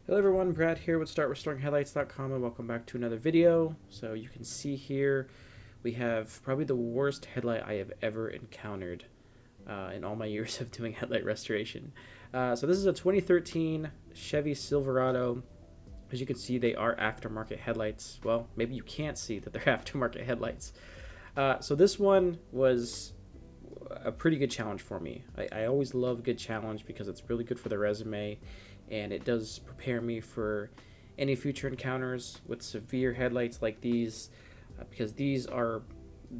Hello everyone, Brad here with StartRestoringHeadlights.com and welcome back to another video. So you can see here we have probably the worst headlight I have ever encountered in all my years of doing headlight restoration. So this is a 2013 Chevy Silverado. As you can see, they are aftermarket headlights. Well, maybe you can't see that they're aftermarket headlights. So this one was a pretty good challenge for me. I always love a good challenge because it's really good for the resume, and it does prepare me for any future encounters with severe headlights like these, because these are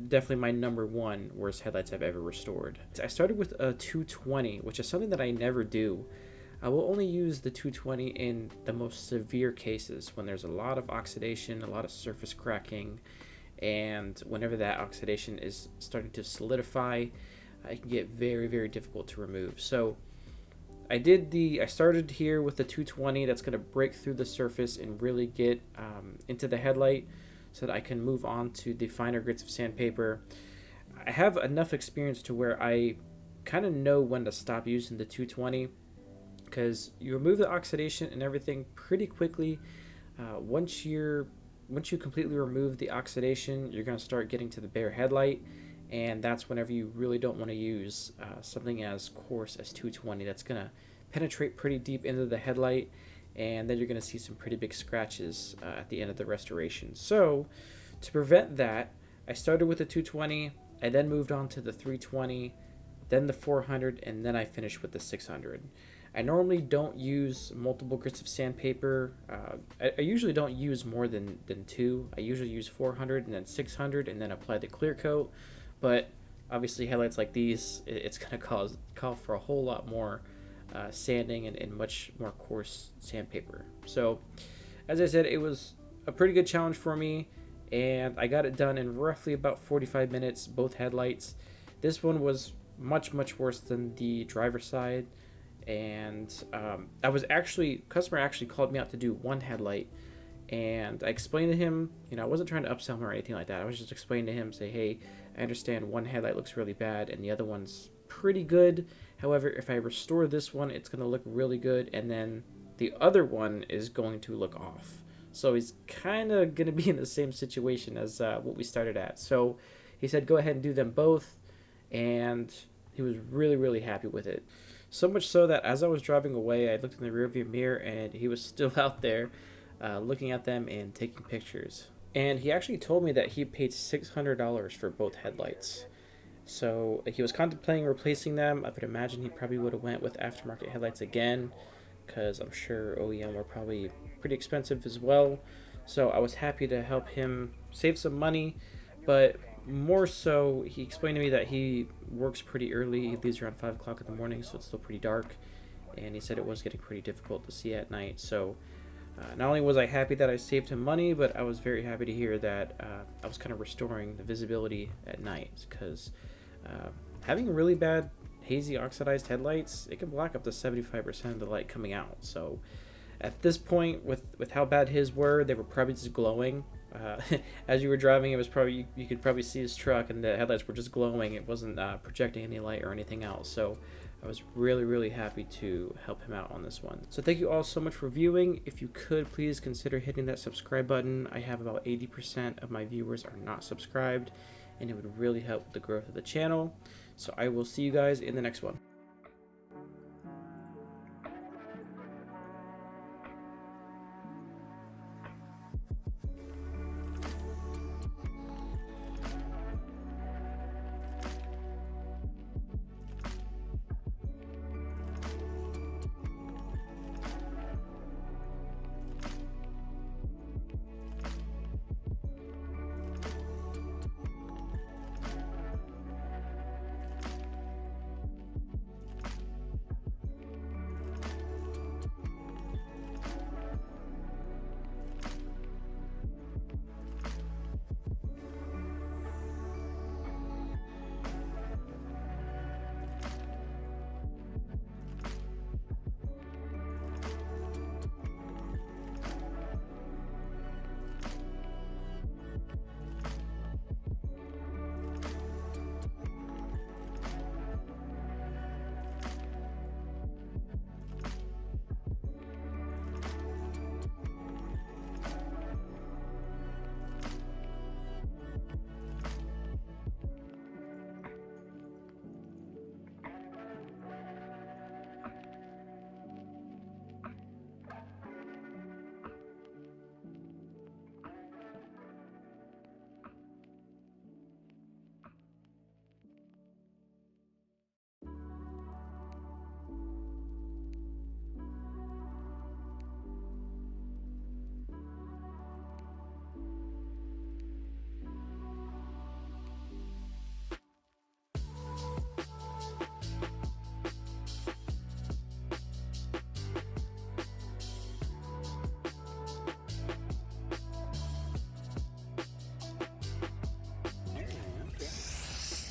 definitely my number one worst headlights I've ever restored. I started with a 220, which is something that I never do. I will only use the 220 in the most severe cases, when there's a lot of oxidation, a lot of surface cracking, and whenever that oxidation is starting to solidify, it can get very, very difficult to remove. So I started here with the 220 that's going to break through the surface and really get into the headlight so that I can move on to the finer grits of sandpaper. I have enough experience to where I kind of know when to stop using the 220, because you remove the oxidation and everything pretty quickly. Once you completely remove the oxidation, you're going to start getting to the bare headlight, and that's whenever you really don't want to use something as coarse as 220. That's going to penetrate pretty deep into the headlight, and then you're going to see some pretty big scratches at the end of the restoration. So to prevent that, I started with the 220, I then moved on to the 320, then the 400, and then I finished with the 600. I normally don't use multiple grits of sandpaper. I usually don't use more than two. I usually use 400 and then 600 and then apply the clear coat. But obviously headlights like these, it's going to call for a whole lot more sanding and much more coarse sandpaper. So as I said, it was a pretty good challenge for me, and I got it done in roughly about 45 minutes, both headlights. This one was much worse than the driver's side. And customer actually called me out to do one headlight, and I explained to him, I wasn't trying to upsell him or anything like that. I was just explaining to him, say, hey, I understand one headlight looks really bad and the other one's pretty good. However, if I restore this one, it's going to look really good, and then the other one is going to look off. So he's kind of going to be in the same situation as what we started at. So he said, go ahead and do them both, and he was really happy with it. So much so that as I was driving away, I looked in the rearview mirror and he was still out there looking at them and taking pictures. And he actually told me that he paid $600 for both headlights. So he was contemplating replacing them. I would imagine he probably would have went with aftermarket headlights again, because I'm sure OEM were probably pretty expensive as well. So I was happy to help him save some money, but more so, he explained to me that he works pretty early. He leaves around 5 o'clock in the morning, so it's still pretty dark, and he said it was getting pretty difficult to see at night. So not only was I happy that I saved him money, but I was very happy to hear that I was kind of restoring the visibility at night, because having really bad hazy oxidized headlights, it can block up to 75% of the light coming out. So at this point, with how bad his were, they were probably just glowing. As you were driving, it was probably, you could probably see his truck, and the headlights were just glowing. It wasn't projecting any light or anything else. So I was really happy to help him out on this one. So thank you all so much for viewing. If you could, please consider hitting that subscribe button. I have about 80% of my viewers are not subscribed, and it would really help the growth of the channel. So I will see you guys in the next one.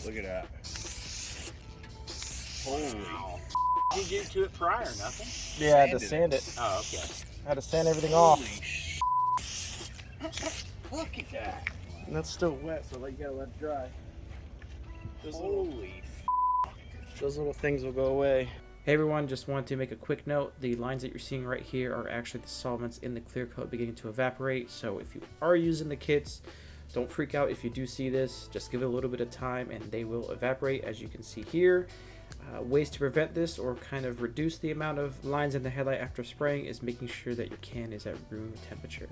Look at that. Holy. What did you do to it prior? Nothing? Yeah, I had to sand it. Oh, okay. I had to sand everything Holy off. Look at that. And that's still wet, so you gotta let it dry. Holy Those little things will go away. Hey everyone, just wanted to make a quick note. The lines that you're seeing right here are actually the solvents in the clear coat beginning to evaporate. So if you are using the kits, don't freak out if you do see this. Just give it a little bit of time and they will evaporate, as you can see here. Ways to prevent this or kind of reduce the amount of lines in the headlight after spraying is making sure that your can is at room temperature.